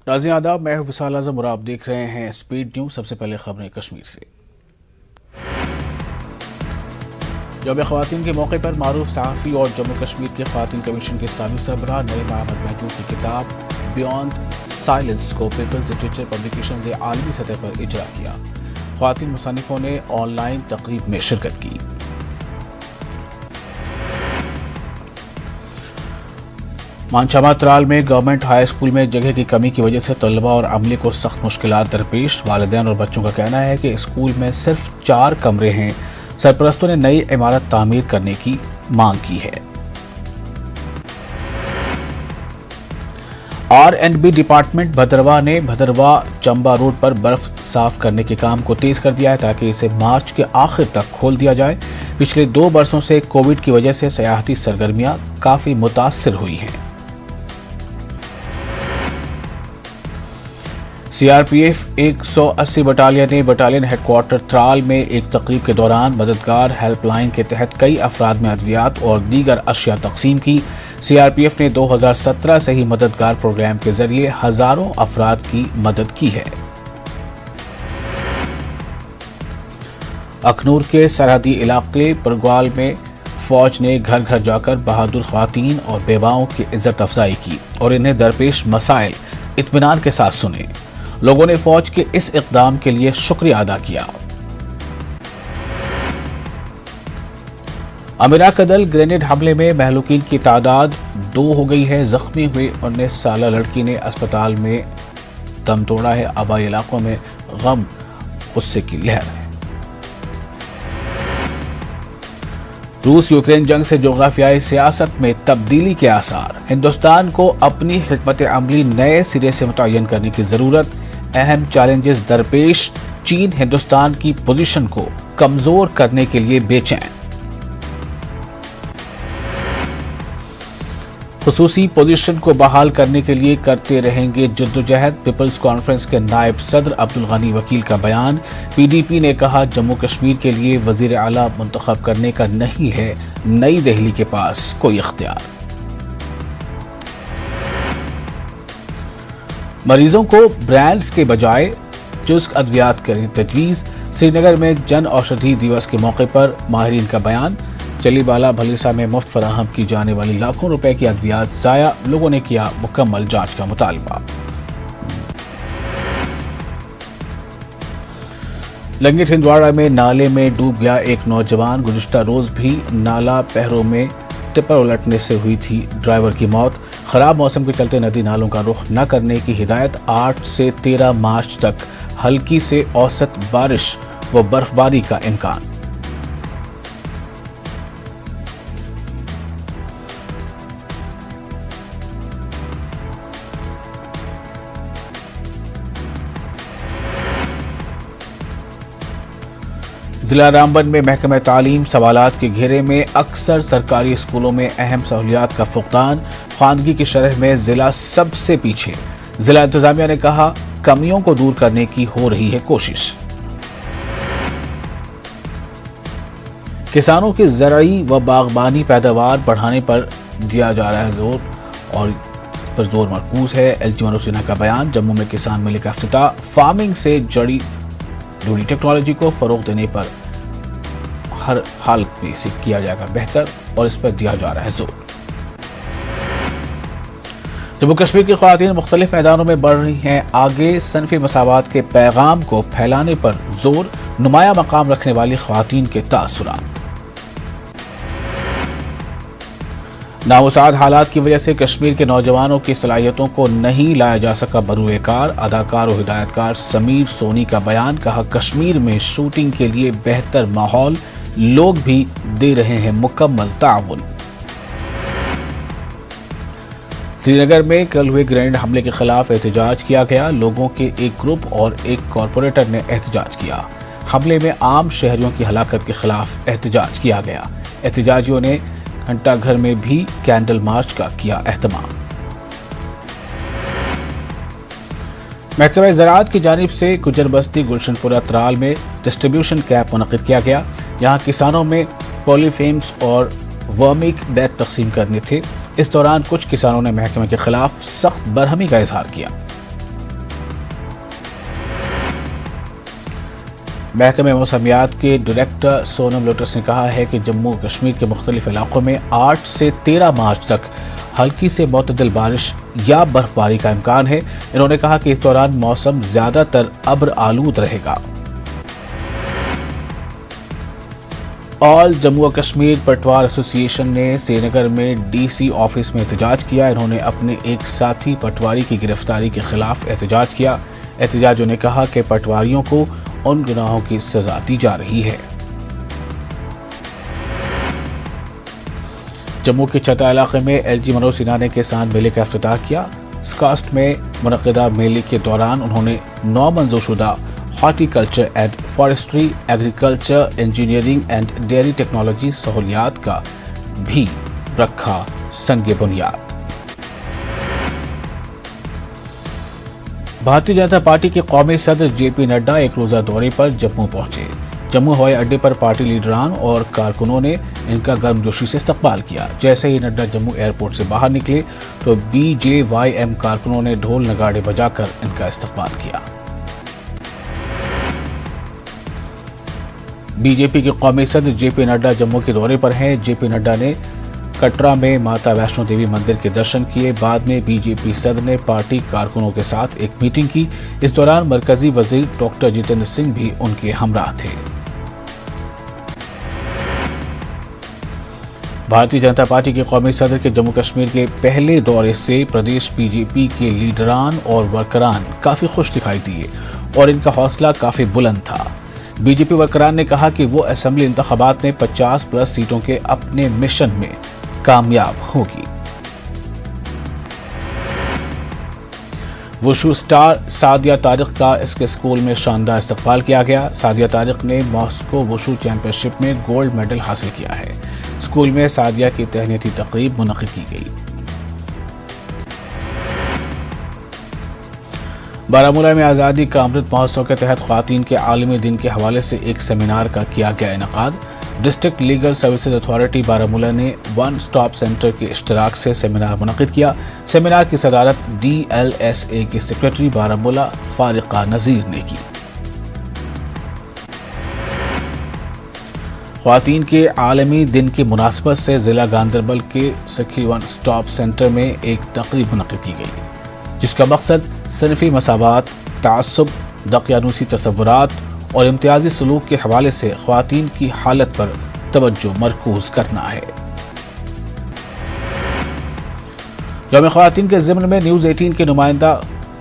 ناظرین آداب، میں وصال اعظم اور آپ دیکھ رہے ہیں اسپیڈ نیوز۔ سب سے پہلے خبریں کشمیر سے۔ یوم خواتین کے موقع پر معروف صحافی اور جموں کشمیر کے خواتین کمیشن کے سابق سربراہ نعیم احمد محجوب کی کتاب بیانڈ سائلنس کو پیپلز لٹریچر پبلیکیشن نے عالمی سطح پر اجرا کیا۔ خواتین مصنفوں نے آن لائن تقریب میں شرکت کی۔ مانچھاما ترال میں گورنمنٹ ہائی اسکول میں جگہ کی کمی کی وجہ سے طلباء اور عملے کو سخت مشکلات درپیش۔ والدین اور بچوں کا کہنا ہے کہ اسکول میں صرف 4 کمرے ہیں۔ سرپرستوں نے نئی عمارت تعمیر کرنے کی مانگ کی ہے۔ R&B ڈپارٹمنٹ بھدرواہ نے بھدرواہ چمبا روڈ پر برف صاف کرنے کے کام کو تیز کر دیا ہے تاکہ اسے مارچ کے آخر تک کھول دیا جائے۔ پچھلے 2 برسوں سے کووڈ کی وجہ سے سیاحتی سرگرمیاں کافی متاثر ہوئی ہیں۔ CRPF 180 بٹالین نے بٹالین ہیڈ کوارٹر ترال میں ایک تقریب کے دوران مددگار ہیلپ لائن کے تحت کئی افراد میں ادویات اور دیگر اشیاء تقسیم کی۔ CRPF نے 2017 سے ہی مددگار پروگرام کے ذریعے ہزاروں افراد کی مدد کی ہے۔ اکھنور کے سرحدی علاقے پرگوال میں فوج نے گھر گھر جا کر بہادر خواتین اور بیواؤں کی عزت افزائی کی اور انہیں درپیش مسائل اطمینان کے ساتھ سنے۔ لوگوں نے فوج کے اس اقدام کے لیے شکریہ ادا کیا۔ امیرا کدل گرینیڈ حملے میں مہلوکین کی تعداد 2 ہو گئی ہے۔ زخمی ہوئی 19 سالہ لڑکی نے اسپتال میں دم توڑا ہے۔ آبائی علاقوں میں غم غصے کی لہر ہے۔ روس یوکرین جنگ سے جغرافیائی سیاست میں تبدیلی کے آثار۔ ہندوستان کو اپنی حکمت عملی نئے سرے سے متعین کرنے کی ضرورت۔ اہم چیلنجز درپیش۔ چین ہندوستان کی پوزیشن کو کمزور کرنے کے لیے بے چین۔ خصوصی پوزیشن کو بحال کرنے کے لیے کرتے رہیں گے جدوجہد۔ پیپلز کانفرنس کے نائب صدر عبدالغنی وکیل کا بیان۔ PDP نے کہا جموں کشمیر کے لیے وزیر اعلیٰ منتخب کرنے کا نہیں ہے نئی دہلی کے پاس کوئی اختیار۔ مریضوں کو برانڈز کے بجائے جزء ادویات کریں تجویز۔ سری نگر میں جن اوشدھی دیوس کے موقع پر ماہرین کا بیان۔ چلی بالا بھلیسا میں مفت فراہم کی جانے والی لاکھوں روپے کی ادویات ضائع، لوگوں نے کیا مکمل جانچ کا مطالبہ۔ لنگٹ ہندواڑہ میں نالے میں ڈوب گیا ایک نوجوان۔ گزشتہ روز بھی نالا پہروں میں ٹپر الٹنے سے ہوئی تھی ڈرائیور کی موت۔ خراب موسم کے چلتے ندی نالوں کا رخ نہ کرنے کی ہدایت۔ 8 سے 13 مارچ تک ہلکی سے اوسط بارش و برف باری کا امکان۔ ضلع رامبن میں محکمہ تعلیم سوالات کے گھیرے میں۔ اکثر سرکاری اسکولوں میں اہم سہولیات کا فقدان۔ خواندگی کی شرح میں ضلع سب سے پیچھے۔ ضلع انتظامیہ نے کہا کمیوں کو دور کرنے کی ہو رہی ہے کوشش۔ کسانوں کی زرعی و باغبانی پیداوار بڑھانے پر دیا جا رہا ہے زور اور اس پر زور مرکوز ہے۔ LG منوج سنہا کا بیان۔ جموں میں کسان میلے کا افتتاح۔ فارمنگ سے جڑی ٹیکنالوجی کو فروغ دینے پر ہر حالت میں اسے کیا جائے گا بہتر اور اس پر دیا جا رہا ہے زور۔ جموں کشمیر کی خواتین مختلف میدانوں میں بڑھ رہی ہیں آگے۔ صنفی مساوات کے پیغام کو پھیلانے پر زور۔ نمایاں مقام رکھنے والی خواتین کے تاثرات۔ نامساعد حالات کی وجہ سے کشمیر کے نوجوانوں کی صلاحیتوں کو نہیں لایا جا سکا بروئے کار۔ اداکار و ہدایت کار سمیر سونی کا بیان۔ کہا کشمیر میں شوٹنگ کے لیے بہتر ماحول، لوگ بھی دے رہے ہیں مکمل تعاون۔ سری نگر میں کل ہوئے گرینیڈ حملے کے خلاف احتجاج کیا گیا۔ لوگوں کے ایک گروپ اور ایک کارپوریٹر نے احتجاج کیا۔ حملے میں عام شہریوں کی ہلاکت کے خلاف احتجاج کیا گیا۔ احتجاجیوں نے گھنٹہ گھر میں بھی کینڈل مارچ کا کیا اہتمام۔ محکمہ زراعت کی جانب سے گجر بستی گلشن پورہ ترال میں ڈسٹریبیوشن کیمپ منعقد کیا گیا۔ یہاں کسانوں میں پولی فیمز اور ورمک بیگ تقسیم کرنے تھے۔ اس دوران کچھ کسانوں نے محکمے کے خلاف سخت برہمی کا اظہار کیا۔ محکمہ موسمیات کے ڈائریکٹر سونم لوٹس نے کہا ہے کہ جموں کشمیر کے مختلف علاقوں میں 8 سے 13 مارچ تک ہلکی سے معتدل بارش یا برف باری کا امکان ہے۔ انہوں نے کہا کہ اس دوران موسم زیادہ تر ابر آلود رہے گا۔ آل جموں و کشمیر پٹوار ایسوسی ایشن نے سری نگر میں ڈی سی آفس میں احتجاج کیا۔ انہوں نے اپنے ایک ساتھی پٹواری کی گرفتاری کے خلاف احتجاج کیا۔ احتجاجیوں نے کہا کہ پٹواریوں کو ان گناہوں کی سزا دی جا رہی ہے۔ جموں کے چترا علاقے میں ایل جی منوج سنہا نے کسان میلے کا افتتاح کیا۔ اسکاسٹ میں منعقدہ میلے کے دوران انہوں نے 9 منظور شدہ horti culture and forestry, agriculture, engineering and dairy technology سہولیات کا بھی رکھا سنگ بنیاد۔ بھارتیہ جنتا پارٹی کے قومی صدر جے پی نڈا ایک روزہ دورے پر جموں پہنچے۔ جموں ہوائی اڈے پر پارٹی لیڈران اور کارکنوں نے ان کا گرمجوشی سے استقبال کیا۔ جیسے ہی نڈا جموں ایئرپورٹ سے باہر نکلے تو بی جے وائی ایم کارکنوں نے ڈھول نگاڑے بجا کر ان کا استقبال کیا۔ بی جے پی کے قومی صدر جے پی نڈا جموں کے دورے پر ہیں۔ جے پی نڈا نے کٹرا میں ماتا ویشنو دیوی مندر کے درشن کیے۔ بعد میں بی جے پی صدر نے پارٹی کارکنوں کے ساتھ ایک میٹنگ کی۔ اس دوران مرکزی وزیر ڈاکٹر جتیندر سنگھ بھی ان کے ہمراہ تھے۔ بھارتیہ جنتا پارٹی کے قومی صدر کے جموں کشمیر کے پہلے دورے سے پردیش بی جے پی کے لیڈران اور ورکران کافی خوش دکھائی دیے اور ان کا حوصلہ کافی بلند تھا۔ بی جے پی ورکران نے کہا کہ وہ اسمبلی انتخابات میں 50+ سیٹوں کے اپنے مشن میں کامیاب ہوگی۔ وشو سٹار سعدیہ طارق کا اس کے اسکول میں شاندار استقبال کیا گیا۔ سعدیہ طارق نے ماسکو وشو چیمپئن شپ میں گولڈ میڈل حاصل کیا ہے۔ اسکول میں سعدیہ کی تہنیتی تقریب منعقد کی گئی۔ بارہمولہ میں آزادی کا امرت مہوتسو کے تحت خواتین کے عالمی دن کے حوالے سے ایک سیمینار کا کیا گیا انعقاد۔ District legal services authority Baramulla نے ون اسٹاپ سینٹر کے اشتراک سے سیمینار منعقد کیا۔ سیمینار کی صدارت ڈی ایل ایس اے کی سیکرٹری بارہمولہ فارقہ نذیر نے کی۔ خواتین کے عالمی دن کی مناسبت سے ضلع گاندربل کے سکھی ون اسٹاپ سینٹر میں ایک تقریب منعقد کی گئی، جس کا مقصد صنفی مساوات، تعصب، دقیانوسی تصورات اور امتیازی سلوک کے حوالے سے خواتین کی حالت پر توجہ مرکوز کرنا ہے۔ یوم خواتین کے ضمن میں نیوز 18 کے نمائندہ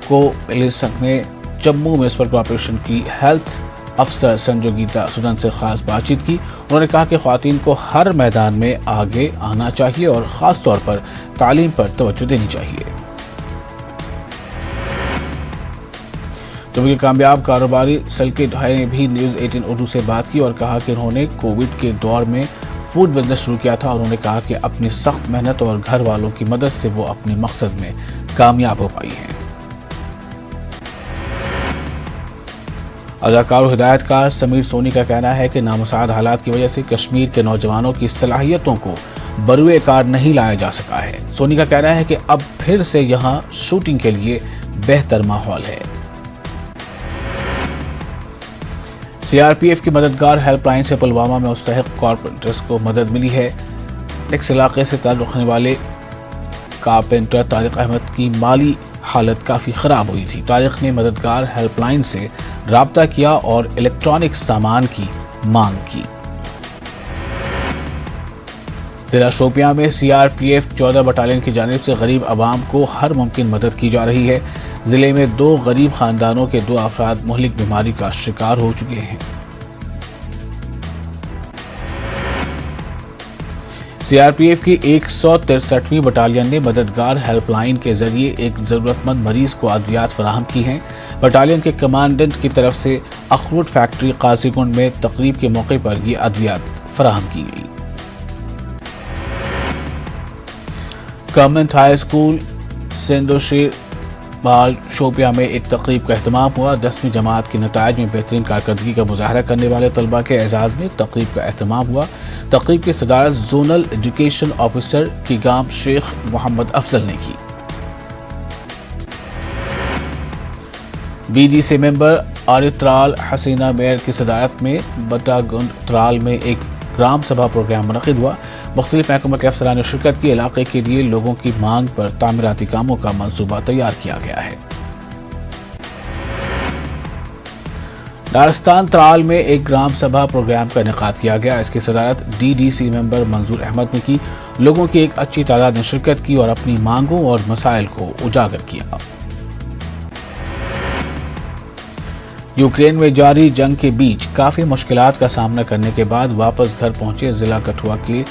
کو پولیس نے جموں میونسپل کارپوریشن کی ہیلتھ افسر سنجوگیتا سدن سے خاص بات چیت کی۔ انہوں نے کہا کہ خواتین کو ہر میدان میں آگے آنا چاہیے اور خاص طور پر تعلیم پر توجہ دینی چاہیے۔ جموں کے کامیاب کاروباری سلکے ڈھائی نے بھی نیوز 18 اردو سے بات کی اور کہا کہ انہوں نے کووڈ کے دور میں فوڈ بزنس شروع کیا تھا اور انہوں نے کہا کہ اپنی سخت محنت اور گھر والوں کی مدد سے وہ اپنے مقصد میں کامیاب ہو پائی ہیں۔ اداکار و ہدایت کار سمیر سونی کا کہنا ہے کہ نامساعد حالات کی وجہ سے کشمیر کے نوجوانوں کی صلاحیتوں کو بروئے کار نہیں لایا جا سکا ہے۔ سونی کا کہنا ہے کہ اب پھر سے یہاں شوٹنگ کے لیے بہتر ماحول ہے۔ سی آر پی ایف کی مددگار ہیلپ لائن سے پلوامہ میں مستحق کارپینٹرز کو مدد ملی ہے۔ نیکس علاقے سے تعلق رکھنے والے کارپینٹر طارق احمد کی مالی حالت کافی خراب ہوئی تھی۔ طارق نے مددگار ہیلپ لائن سے رابطہ کیا اور الیکٹرانک سامان کی مانگ کی۔ ضلع شوپیاں میں C R P F 14 battalion کی جانب سے غریب عوام کو ہر ممکن مدد کی جا رہی ہے۔ ضلع میں 2 غریب خاندانوں کے 2 افراد مہلک بیماری کا شکار ہو چکے ہیں۔ سی آر پی ایف کی 163ویں بٹالین نے مددگار ہیلپ لائن کے ذریعے ایک ضرورت مند مریض کو ادویات فراہم کی ہیں۔ بٹالین کے کمانڈنٹ کی طرف سے اخروٹ فیکٹری قاضی گنڈ میں تقریب کے موقع پر یہ ادویات فراہم کی گئی۔ گورنمنٹ ہائی اسکول سندوشیر بال شوپیاں میں ایک تقریب کا اہتمام ہوا۔ 10ویں جماعت کے نتائج میں بہترین کارکردگی کا مظاہرہ کرنے والے طلباء کے اعزاز میں تقریب کا اہتمام ہوا۔ تقریب کی صدارت زونل ایجوکیشن آفیسر کی گام شیخ محمد افضل نے کی۔ BDC ممبر عارف ترال حسینہ میئر کی صدارت میں بٹا گنڈ ترال میں ایک گرام سبھا پروگرام منعقد ہوا۔ مختلف محکمہ کے افسران نے شرکت کی۔ علاقے کے لیے لوگوں کی مانگ پر تعمیراتی کاموں کا منصوبہ تیار کیا گیا ہے۔ دارستان ترال میں ایک گرام سبھا پروگرام کا انعقاد کیا گیا۔ اس کی صدارت DDC ممبر منظور احمد نے کی۔ لوگوں کی ایک اچھی تعداد نے شرکت کی اور اپنی مانگوں اور مسائل کو اجاگر کیا۔ یوکرین میں جاری جنگ کے بیچ کافی مشکلات کا سامنا کرنے کے بعد واپس گھر پہنچے ضلع کٹھوعہ کے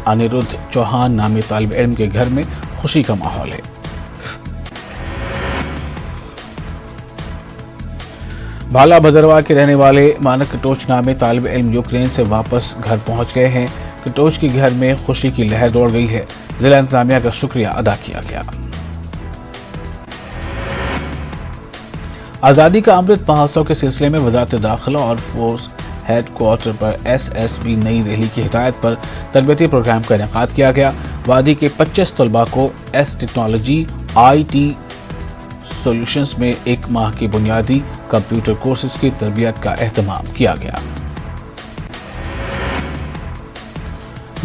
انیرودھ چوہان نامی طالب علم کے گھر میں خوشی کا ماحول ہے۔ بھالا بھدرواہ کے رہنے والے مانک کٹوچ نامی طالب علم یوکرین سے واپس گھر پہنچ گئے ہیں۔ کٹوچ کے گھر میں خوشی کی لہر دوڑ گئی ہے۔ ضلع انتظامیہ کا شکریہ ادا کیا گیا۔ آزادی کا امرت مہوتسو کے سلسلے میں وزارت داخلہ اور فورس ہیڈ کوارٹر پر SSB نئی دہلی کی ہدایت پر تربیتی پروگرام کا انعقاد کیا گیا۔ وادی کے 25 طلباء کو ٹیکنالوجی IT سولوشنز میں 1 ماہ کی بنیادی کمپیوٹر کورسز کی تربیت کا اہتمام کیا گیا۔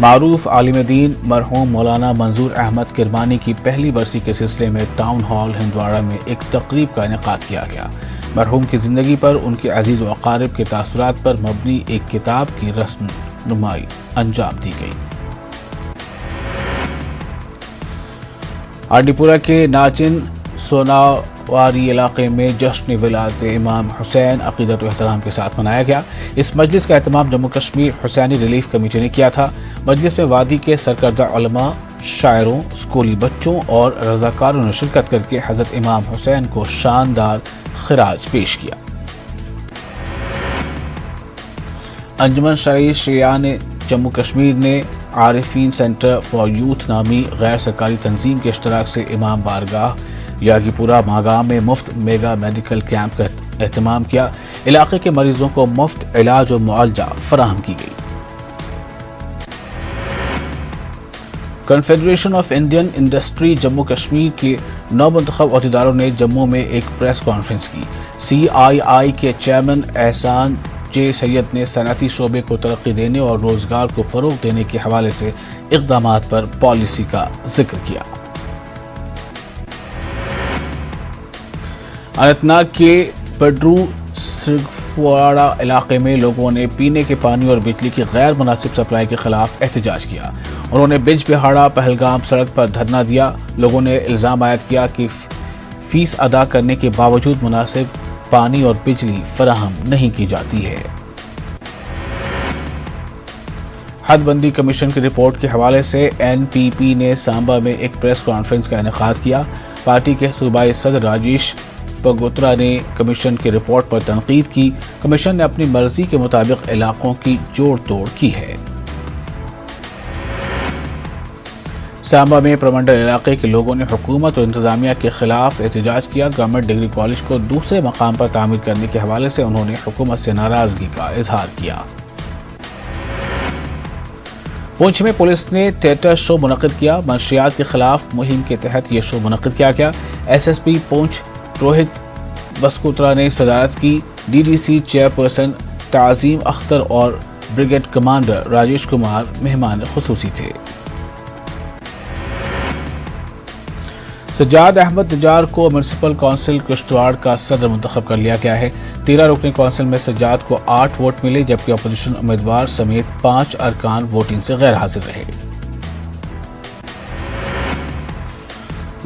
معروف عالم دین مرحوم مولانا منظور احمد کرمانی کی پہلی برسی کے سلسلے میں ٹاؤن ہال ہندواڑہ میں ایک تقریب کا انعقاد کیا گیا۔ مرحوم کی زندگی پر ان کے عزیز و اقارب کے تاثرات پر مبنی ایک کتاب کی رسم نمائی انجام دی گئی۔ آرڈی پورہ کے ناچن سوناواری علاقے میں جشن ولادت امام حسین عقیدت و احترام کے ساتھ منایا گیا۔ اس مجلس کا اہتمام جموں کشمیر حسینی ریلیف کمیٹی نے کیا تھا۔ مجلس میں وادی کے سرکردہ علماء، شاعروں، اسکولی بچوں اور رضاکاروں نے شرکت کر کے حضرت امام حسین کو شاندار خراج پیش کیا۔ انجمن شرعی شیعان جموں کشمیر نے عارفین سینٹر فار یوتھ نامی غیر سرکاری تنظیم کے اشتراک سے امام بارگاہ یاگی پورہ ماگام میں مفت میگا میڈیکل کیمپ کا اہتمام کیا۔ علاقے کے مریضوں کو مفت علاج و معالجہ فراہم کی گئی۔ Confederation of Indian industry Jammu Kashmir کے نومنتخب عہدیداروں نے جموں میں ایک پریس کانفرنس کی۔ CII کے چیئرمین احسان J سید نے صنعتی شعبے کو ترقی دینے اور روزگار کو فروغ دینے کے حوالے سے اقدامات پر پالیسی کا ذکر کیا۔ اننت ناگ کے پڈرو سرگفواڑہ علاقے میں لوگوں نے پینے کے پانی اور بجلی کی غیر مناسب سپلائی کے خلاف احتجاج کیا۔ انہوں نے بج بہاڑا پہلگام سڑک پر دھرنا دیا۔ لوگوں نے الزام عائد کیا کہ فیس ادا کرنے کے باوجود مناسب پانی اور بجلی فراہم نہیں کی جاتی ہے۔ حد بندی کمیشن کی رپورٹ کے حوالے سے NPP نے سامبا میں ایک پریس کانفرنس کا انعقاد کیا۔ پارٹی کے صوبائی صدر راجیش پگوترا نے کمیشن کی رپورٹ پر تنقید کی۔ کمیشن نے اپنی مرضی کے مطابق علاقوں کی جوڑ توڑ کی ہے۔ سامبا میں پرمنڈل علاقے کے لوگوں نے حکومت اور انتظامیہ کے خلاف احتجاج کیا۔ گورنمنٹ ڈگری کالج کو دوسرے مقام پر تعمیر کرنے کے حوالے سے انہوں نے حکومت سے ناراضگی کا اظہار کیا۔ پونچھ میں پولیس نے تھیٹر شو منعقد کیا۔ منشیات کے خلاف مہم کے تحت یہ شو منعقد کیا گیا۔ SSP پونچھ روہت بسکوترا نے صدارت کی۔ DDC چیئرپرسن تعظیم اختر اور بریگیڈ کمانڈر راجیش کمار مہمان خصوصی تھے۔ سجاد احمد نجار کو میونسپل کونسل کشتواڑ کا صدر منتخب کر لیا گیا ہے۔ 13 رکنی کونسل میں سجاد کو 8 ووٹ ملے، جبکہ اپوزیشن امیدوار سمیت 5 ارکان ووٹنگ سے غیر حاضر رہے۔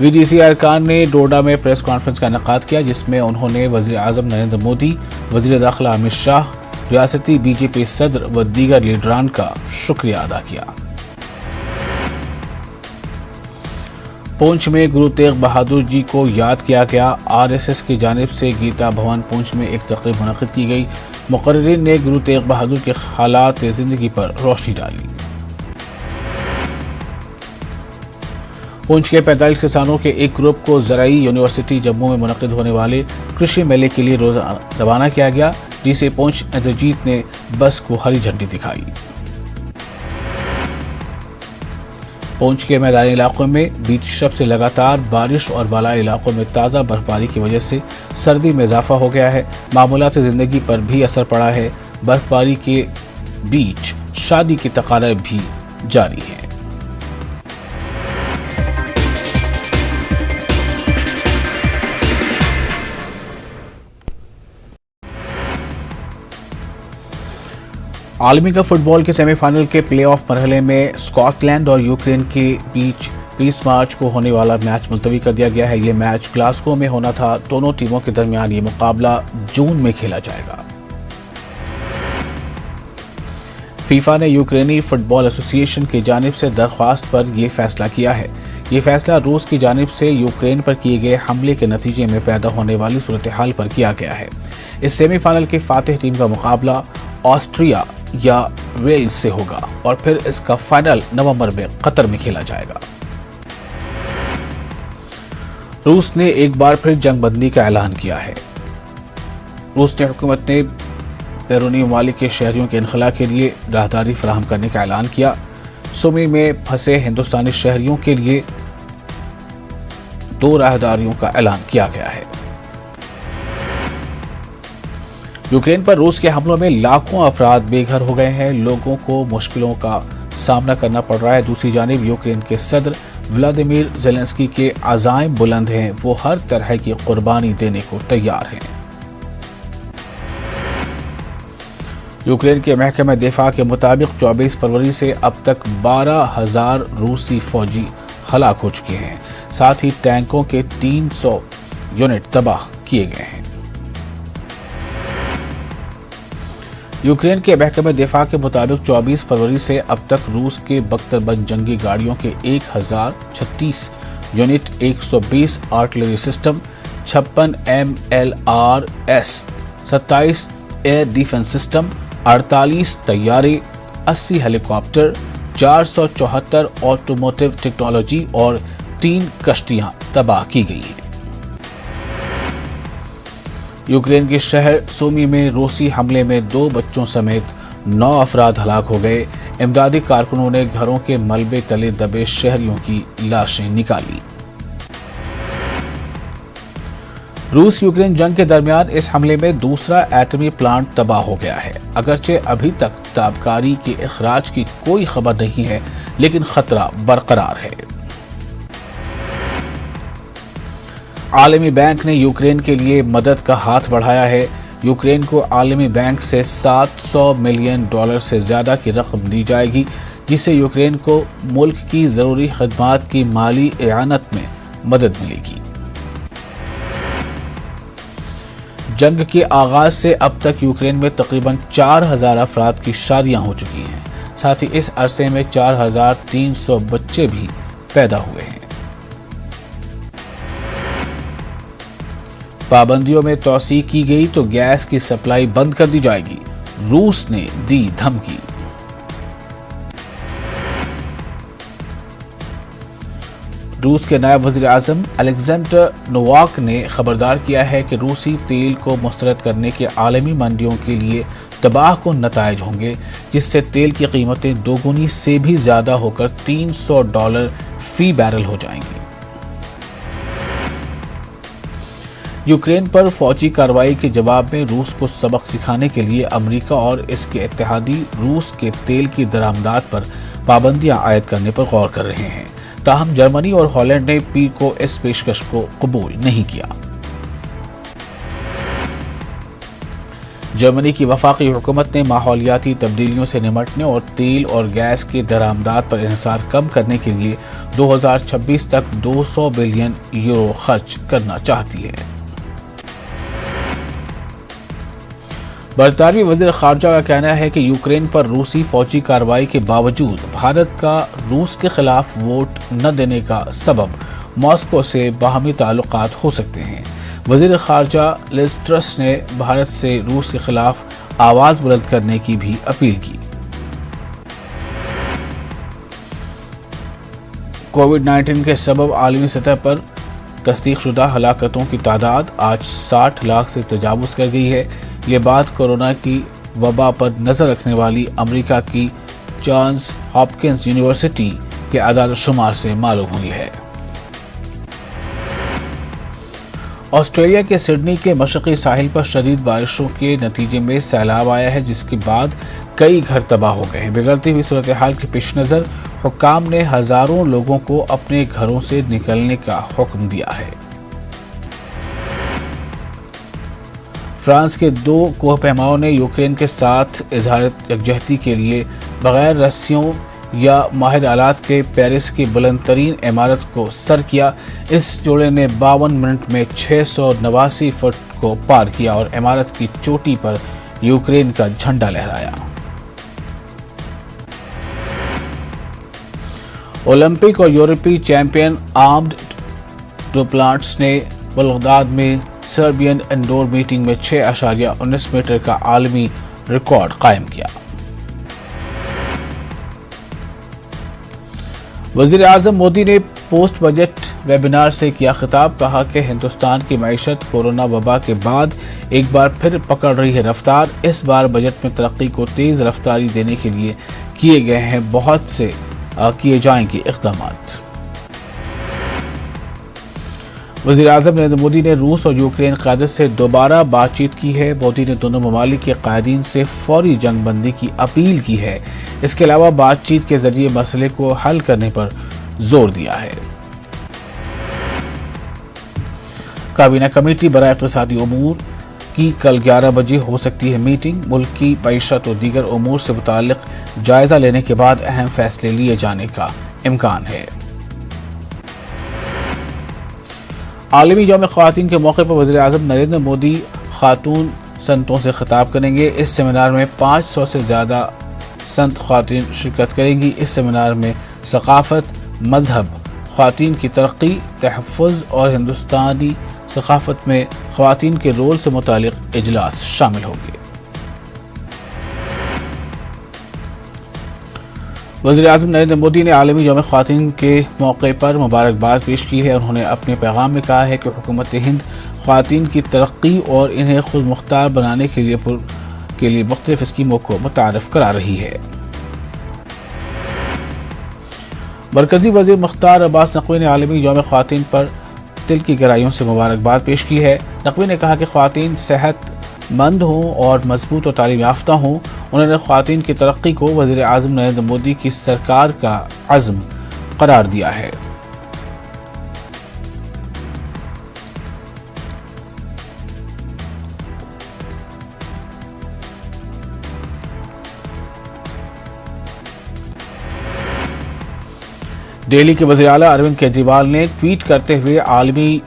VDC ارکان نے ڈوڈا میں پریس کانفرنس کا انعقاد کیا، جس میں انہوں نے وزیر اعظم نریندر مودی، وزیر داخلہ امت شاہ، ریاستی BJP صدر و دیگر لیڈران کا شکریہ ادا کیا۔ پونچھ میں گرو تیغ بہادر جی کو یاد کیا گیا۔ RSS کی جانب سے گیتا بھون پونچھ میں ایک تقریب منعقد کی گئی۔ مقررین نے گرو تیغ بہادر کے حالات زندگی پر روشنی ڈالی۔ پونچھ کے 45 کسانوں کے ایک گروپ کو زرعی یونیورسٹی جموں میں منعقد ہونے والے کرشی میلے کے لیے روانہ کیا گیا۔ DC پونچھ اندرجیت نے بس کو ہری جھنڈی دکھائی۔ پونچھ کے میدانی علاقوں میں بیتی شب سے لگاتار بارش اور بالائی علاقوں میں تازہ برفباری کی وجہ سے سردی میں اضافہ ہو گیا ہے۔ معمولات زندگی پر بھی اثر پڑا ہے۔ برفباری کے بیچ شادی کی تقاریب بھی جاری ہیں۔ عالمی کپ فٹ بال کے سیمی فائنل کے پلے آف مرحلے میں اسکاٹ لینڈ اور یوکرین کے بیچ 20 مارچ کو ہونے والا میچ ملتوی کر دیا گیا ہے۔ یہ میچ گلاسگو میں ہونا تھا۔ دونوں ٹیموں کے درمیان یہ مقابلہ جون میں کھیلا جائے گا۔ فیفا نے یوکرینی فٹ بال ایسوسی ایشن کی جانب سے درخواست پر یہ فیصلہ کیا ہے۔ یہ فیصلہ روس کی جانب سے یوکرین پر کیے گئے حملے کے نتیجے میں پیدا ہونے والی صورتحال پر کیا گیا ہے۔ اس سیمی فائنل کی فاتح ٹیم کا مقابلہ آسٹریا یا ویلز سے ہوگا اور پھر اس کا فائنل نومبر میں قطر میں کھیلا جائے گا۔ روس نے ایک بار پھر جنگ بندی کا اعلان کیا ہے۔ روس نے حکومت نے بیرونی ممالک کے شہریوں کے انخلاء کے لیے راہداری فراہم کرنے کا اعلان کیا۔ سومی میں پھنسے ہندوستانی شہریوں کے لیے 2 راہداریوں کا اعلان کیا گیا ہے۔ یوکرین پر روس کے حملوں میں لاکھوں افراد بے گھر ہو گئے ہیں۔ لوگوں کو مشکلوں کا سامنا کرنا پڑ رہا ہے۔ دوسری جانب یوکرین کے صدر ولادیمیر زیلنسکی کے عزائم بلند ہیں۔ وہ ہر طرح کی قربانی دینے کو تیار ہیں۔ یوکرین کے محکمہ دفاع کے مطابق 24 فروری سے اب تک 12,000 روسی فوجی ہلاک ہو چکے ہیں۔ ساتھ ہی ٹینکوں کے 300 یونٹ تباہ کیے گئے ہیں۔ یوکرین کے محکمہ دفاع کے مطابق 24 فروری سے اب تک روس کے بختربند جنگی گاڑیوں کے 1036 unit, 120 artillery system, 56 MLRS، 27 air defence system, 48 طیارے، 80 ہیلی کاپٹر، 474 آٹوموٹیو ٹیکنالوجی اور 3 کشتیاں تباہ کی گئی ہیں۔ یوکرین کے شہر سومی میں روسی حملے میں 2 بچوں سمیت 9 افراد ہلاک ہو گئے۔ امدادی کارکنوں نے گھروں کے ملبے تلے دبے شہریوں کی لاشیں نکالی۔ روس یوکرین جنگ کے درمیان اس حملے میں دوسرا ایٹمی پلانٹ تباہ ہو گیا ہے۔ اگرچہ ابھی تک تابکاری کے اخراج کی کوئی خبر نہیں ہے، لیکن خطرہ برقرار ہے۔ عالمی بینک نے یوکرین کے لیے مدد کا ہاتھ بڑھایا ہے۔ یوکرین کو عالمی بینک سے $700 ملین سے زیادہ کی رقم دی جائے گی، جس سے یوکرین کو ملک کی ضروری خدمات کی مالی اعانت میں مدد ملے گی۔ جنگ کے آغاز سے اب تک یوکرین میں تقریباً 4,000 افراد کی شادیاں ہو چکی ہیں۔ ساتھ ہی اس عرصے میں 4,300 بچے بھی پیدا ہوئے ہیں۔ پابندیوں میں توسیع کی گئی تو گیس کی سپلائی بند کر دی جائے گی، روس نے دی دھمکی۔ روس کے نائب وزیر اعظم الیگزینڈر نوواک نے خبردار کیا ہے کہ روسی تیل کو مسترد کرنے کے عالمی منڈیوں کے لیے تباہ کن نتائج ہوں گے، جس سے تیل کی قیمتیں دوگنی سے بھی زیادہ ہو کر $300 فی بیرل ہو جائیں گی۔ یوکرین پر فوجی کارروائی کے جواب میں روس کو سبق سکھانے کے لیے امریکہ اور اس کے اتحادی روس کے تیل کی درآمدات پر پابندیاں عائد کرنے پر غور کر رہے ہیں۔ تاہم جرمنی اور ہالینڈ نے پیر کو اس پیشکش کو قبول نہیں کیا۔ جرمنی کی وفاقی حکومت نے ماحولیاتی تبدیلیوں سے نمٹنے اور تیل اور گیس کے درآمدات پر انحصار کم کرنے کے لیے 2026 تک €200 بلین خرچ کرنا چاہتی ہے۔ برطانوی وزیر خارجہ کا کہنا ہے کہ یوکرین پر روسی فوجی کارروائی کے باوجود بھارت کا روس کے خلاف ووٹ نہ دینے کا سبب ماسکو سے باہمی تعلقات ہو سکتے ہیں۔ وزیر خارجہ لیز ٹرس نے بھارت سے روس کے خلاف آواز بلند کرنے کی بھی اپیل کی۔ کووڈ-19 کے سبب عالمی سطح پر تصدیق شدہ ہلاکتوں کی تعداد آج 60 لاکھ سے تجاوز کر گئی ہے۔ یہ بات کورونا کی وبا پر نظر رکھنے والی امریکہ کی جانز ہاپکنز یونیورسٹی کے اعداد و شمار سے معلوم ہوئی ہے۔ آسٹریلیا کے سڈنی کے مشرقی ساحل پر شدید بارشوں کے نتیجے میں سیلاب آیا ہے، جس کے بعد کئی گھر تباہ ہو گئے ہیں۔ بگڑتی ہوئی صورتحال کے پیش نظر حکام نے ہزاروں لوگوں کو اپنے گھروں سے نکلنے کا حکم دیا ہے۔ فرانس کے 2 کوہ پیماؤں نے یوکرین کے ساتھ اظہار یکجہتی کے لیے بغیر رسیوں یا ماہر آلات کے پیرس کی بلند ترین عمارت کو سر کیا۔ اس جوڑے نے 52 منٹ میں 689 فٹ کو پار کیا اور عمارت کی چوٹی پر یوکرین کا جھنڈا لہرایا۔ اولمپک اور یورپی چیمپئن آرمڈ ڈوپلانٹس نے بلغداد میں سربین انڈور میٹنگ میں 6.19 میٹر کا عالمی ریکارڈ قائم کیا۔ وزیر اعظم مودی نے پوسٹ بجٹ ویبینار سے کیا خطاب، کہا کہ ہندوستان کی معیشت کورونا وبا کے بعد ایک بار پھر پکڑ رہی ہے رفتار۔ اس بار بجٹ میں ترقی کو تیز رفتاری دینے کے لیے کیے گئے ہیں بہت سے کیے جائیں گے اقدامات۔ وزیر اعظم نریندر مودی نے روس اور یوکرین قیادت سے دوبارہ بات چیت کی ہے۔ مودی نے دونوں ممالک کے قائدین سے فوری جنگ بندی کی اپیل کی ہے۔ اس کے علاوہ بات چیت کے ذریعے مسئلے کو حل کرنے پر زور دیا ہے۔ کابینہ کمیٹی برائے اقتصادی امور کی کل 11 بجے ہو سکتی ہے میٹنگ۔ ملک کی معیشت اور دیگر امور سے متعلق جائزہ لینے کے بعد اہم فیصلے لیے جانے کا امکان ہے۔ عالمی یوم خواتین کے موقع پر وزیر اعظم نریندر مودی خاتون سنتوں سے خطاب کریں گے۔ اس سیمینار میں 500 سے زیادہ سنت خواتین شرکت کریں گی۔ اس سیمینار میں ثقافت، مذہب، خواتین کی ترقی، تحفظ اور ہندوستانی ثقافت میں خواتین کے رول سے متعلق اجلاس شامل ہوں گے۔ وزیر اعظم نریندر مودی نے عالمی یوم خواتین کے موقع پر مبارکباد پیش کی ہے۔ انہوں نے اپنے پیغام میں کہا ہے کہ حکومت ہند خواتین کی ترقی اور انہیں خود مختار بنانے کے لیے مختلف اسکیموں کو متعارف کرا رہی ہے۔ مرکزی وزیر مختار عباس نقوی نے عالمی یوم خواتین پر دل کی گہرائیوں سے مبارکباد پیش کی ہے۔ نقوی نے کہا کہ خواتین صحت مند ہوں اور مضبوط و تعلیم یافتہ ہوں۔ انہوں نے خواتین کی ترقی کو وزیر اعظم نریندر مودی کی سرکار کا عزم قرار دیا ہے۔ دہلی کے وزیر اعلیٰ اروند کیجریوال نے ٹویٹ کرتے ہوئے عالمی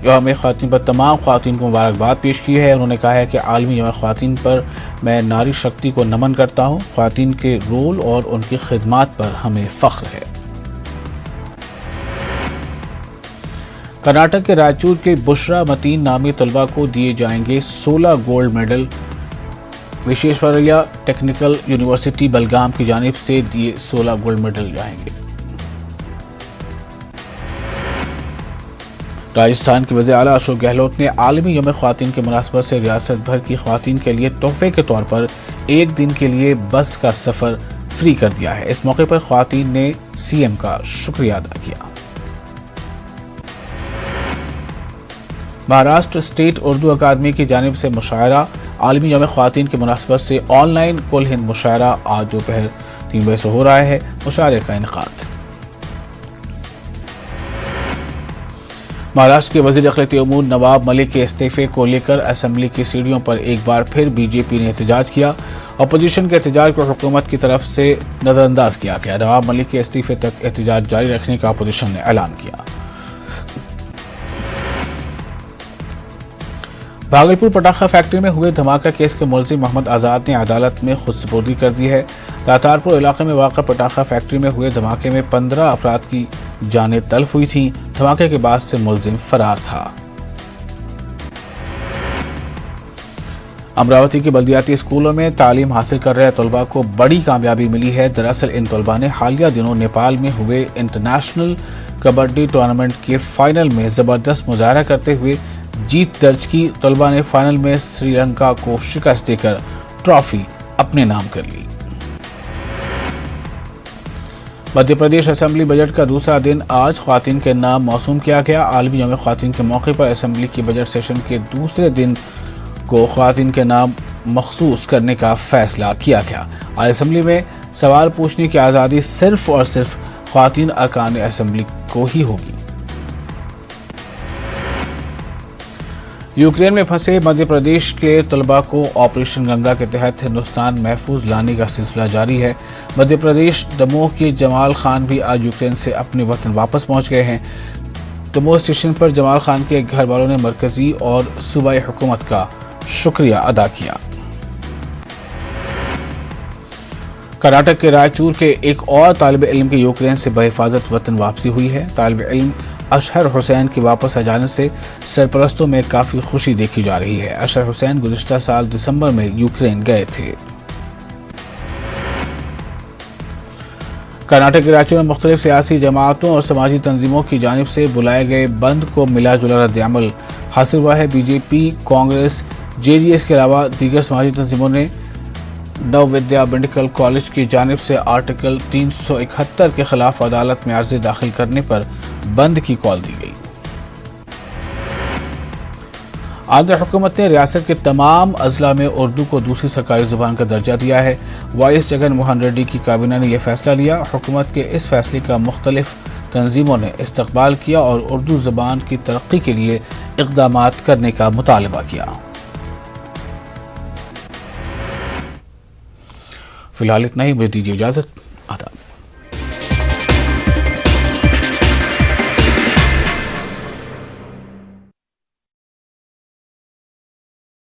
یوم خواتین پر تمام خواتین کو مبارکباد پیش کی ہے۔ انہوں نے کہا ہے کہ عالمی یوم خواتین پر میں ناری شکتی کو نمن کرتا ہوں۔ خواتین کے رول اور ان کی خدمات پر ہمیں فخر ہے۔ کرناٹک کے رائچور کے بشرا متین نامی طلبہ کو دیے جائیں گے 16 gold medal. وشویشوریا technical university Belgaum کی جانب سے دیے 16 گولڈ میڈل جائیں گے۔ راجستھان کے وزیر اعلیٰ اشوک گہلوت نے عالمی یوم خواتین کی مناسبت سے ریاست بھر کی خواتین کے لیے تحفے کے طور پر ایک دن کے لیے بس کا سفر فری کر دیا ہے۔ اس موقع پر خواتین نے سی ایم کا شکریہ ادا کیا۔ مہاراشٹر اسٹیٹ اردو اکیڈمی کی جانب سے مشاعرہ۔ عالمی یوم خواتین کی مناسبت سے آن لائن کل ہند مشاعرہ آج دوپہر 3 بجے سے ہو رہا ہے۔ مشاعرے کا انعقاد مہاراشٹر کے وزیر اقلیتی امور نواب ملک کے استعفے کو لے کر اسمبلی کی سیڑھیوں پر ایک بار پھر بی جے پی نے احتجاج کیا۔ اپوزیشن کے احتجاج کو حکومت کی طرف سے نظر انداز کیا گیا۔ نواب ملک کے استعفے تک احتجاج جاری رکھنے کا اپوزیشن نے اعلان کیا۔ بھاگلپور پٹاخہ فیکٹری میں ہوئے دھماکہ کیس کے ملزم محمد آزاد نے عدالت میں خود سپردی کر دی ہے۔ داتارپور علاقے میں واقع پٹاخہ فیکٹری میں ہوئے دھماکے میں 15 افراد کی جانیں تلف ہوئی تھیں۔ دھماکے کے بعد سے ملزم فرار تھا۔ امراوتی کے بلدیاتی اسکولوں میں تعلیم حاصل کر رہے طلباء کو بڑی کامیابی ملی ہے۔ دراصل ان طلباء نے حالیہ دنوں نیپال میں ہوئے انٹرنیشنل کبڈی ٹورنامنٹ کے فائنل میں زبردست مظاہرہ کرتے ہوئے جیت درج کی۔ طلباء نے فائنل میں سری لنکا کو شکست دے کر ٹرافی اپنے نام کر لی۔ مدھیہ پردیش اسمبلی بجٹ کا دوسرا دن آج خواتین کے نام موسوم کیا گیا۔ عالمی یوم خواتین کے موقع پر اسمبلی کی بجٹ سیشن کے دوسرے دن کو خواتین کے نام مخصوص کرنے کا فیصلہ کیا گیا۔ آج اسمبلی میں سوال پوچھنے کی آزادی صرف اور صرف خواتین ارکان اسمبلی کو ہی ہوگی۔ یوکرین میں پھنسے مدھیہ پردیش کے طلباء کو آپریشن گنگا کے تحت ہندوستان محفوظ لانے کا سلسلہ جاری ہے۔ مدھیہ پردیش دموہ کے جمال خان بھی آج یوکرین سے اپنے وطن واپس پہنچ گئے ہیں۔ دموہ اسٹیشن پر جمال خان کے گھر والوں نے مرکزی اور صوبائی حکومت کا شکریہ ادا کیا۔ کرناٹک کے رائچور کے ایک اور طالب علم کی یوکرین سے بحفاظت وطن واپسی ہوئی ہے۔ طالب علم اشہر حسین کے واپس آ جانے سے سرپرستوں میں کافی خوشی دیکھی جا رہی ہے۔ اشہر حسین گزشتہ سال دسمبر میں یوکرین گئے تھے۔ کرناٹک کے رائچور میں مختلف سیاسی جماعتوں اور سماجی تنظیموں کی جانب سے بلائے گئے بند کو ملا جلا رد عمل حاصل ہوا ہے۔ بی جے پی، کانگریس، جے ڈی ایس کے علاوہ دیگر سماجی تنظیموں نے نوودیا میڈیکل کالج کی جانب سے آرٹیکل 371 کے خلاف عدالت میں عرضی داخل کرنے پر بند کی کال دی گئی۔ آندھرا حکومت نے ریاست کے تمام اضلاع میں اردو کو دوسری سرکاری زبان کا درجہ دیا ہے۔ وائی ایس جگن موہن ریڈی کی کابینہ نے یہ فیصلہ لیا۔ حکومت کے اس فیصلے کا مختلف تنظیموں نے استقبال کیا اور اردو زبان کی ترقی کے لیے اقدامات کرنے کا مطالبہ کیا۔ فی الحال اتنا ہی، مجھے دیجیے اجازت۔ آداب۔